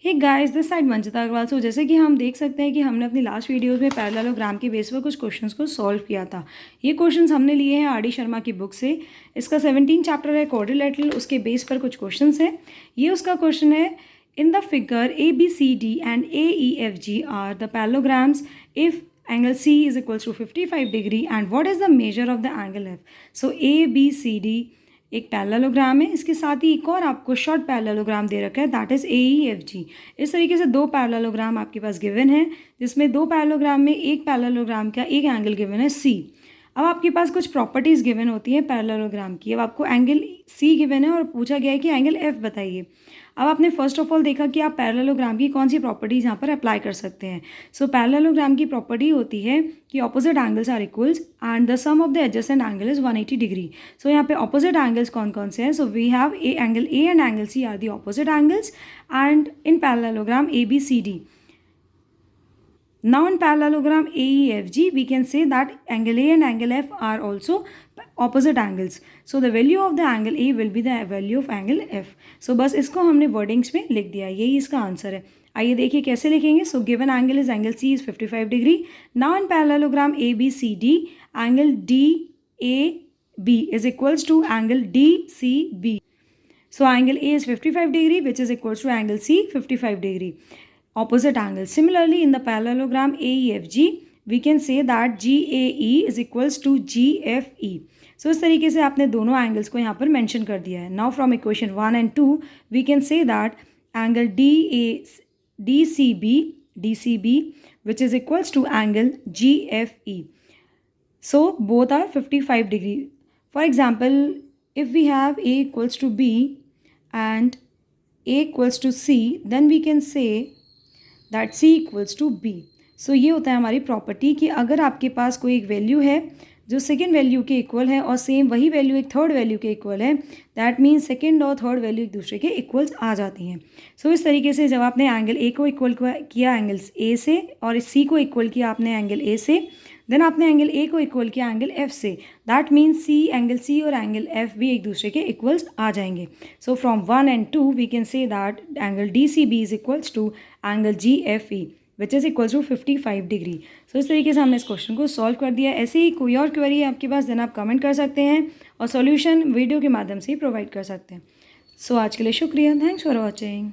Hey guys, this side Manjita Agarwal. So जैसे कि हम देख सकते हैं कि हमने अपनी लास्ट वीडियोस में पैरेललोग्राम के बेस पर कुछ क्वेश्चंस को सॉल्व किया था। ये क्वेश्चंस हमने लिए हैं आर डी शर्मा की बुक से। इसका 17 चैप्टर है क्वाड्रिलेटरल, उसके बेस पर कुछ क्वेश्चंस हैं। ये उसका क्वेश्चन है, in the figure A B C D and A E F G are the parallelograms if angle C is equals to 55 degree and what is the measure of the angle F. So A B C D एक parallelogram है, इसके साथ ही एक और आपको short parallelogram दे रखा है, that is a E F जी। इस तरीके से दो पैरेललोग्राम आपके पास गिवन है, जिसमें दो पैरेललोग्राम में एक पैरेललोग्राम का एक एंगल गिवन है सी। अब आपके पास कुछ प्रॉपर्टीज़ गिवन होती हैं पैरेललोग्राम की। अब आपको एंगल सी गिवन है और पूछा गया है कि एंगल एफ बताइए। अब आपने फर्स्ट ऑफ ऑल देखा कि आप पैरेललोग्राम की कौन सी प्रॉपर्टीज़ यहाँ पर अप्लाई कर सकते हैं। सो पैरेललोग्राम की प्रॉपर्टी होती है कि opposite angles are equals and the sum of the adjacent angle is 180 degree. So यहाँ पे ऑपोजिट एंगल्स कौन कौन से हैं। So we have angle A and angle C are the opposite angles and in parallelogram A B C D. Now in parallelogram AEFG, we can say that angle A and angle F are also opposite angles. So the value of the angle A will be the value of angle F. So बस इसको हमने wordings में लिख दिया, यही इसका answer है। आइए देखिए कैसे लिखेंगे। So given angle is angle C is 55 degree. Now in parallelogram ABCD, angle DAB is equals to angle DCB. So angle A is 55 degree, which is equals to angle C 55 degree. Opposite angles. Similarly, in the parallelogram AEFG, we can say that GAE is equals to GFE. So इस तरीके से आपने दोनों angles को यहाँ पर mention कर दिया है। Now from equation 1 and 2, we can say that angle DCB, which is equals to angle GFE. So both are 55 degree. For example, if we have A equals to B and A equals to C, then we can say that C equals to B. So ये होता है हमारी property कि अगर आपके पास कोई एक value है जो सेकेंड वैल्यू के इक्वल है और सेम वही वैल्यू एक थर्ड वैल्यू के इक्वल है, दैट मीन्स सेकेंड और थर्ड वैल्यू एक दूसरे के इक्वल्स आ जाती हैं। सो इस तरीके से जब आपने एंगल ए को इक्वल किया एंगल ए से और सी को इक्वल किया आपने एंगल ए से, देन आपने एंगल ए को इक्वल किया एंगल एफ से, that means C angle C और एंगल एफ भी एक दूसरे के इक्वल्स आ जाएंगे। So from 1 and 2 we can say that angle D C B is equals to angle G F E which is equals to 55 degree. So इस तरीके से हमने इस क्वेश्चन को सॉल्व कर दिया। ऐसे ही कोई और क्वेरी है आपके पास, देन आप कमेंट कर सकते हैं और सॉल्यूशन वीडियो के माध्यम से ही प्रोवाइड कर सकते हैं। सो आज के लिए शुक्रिया, थैंक्स फॉर वॉचिंग।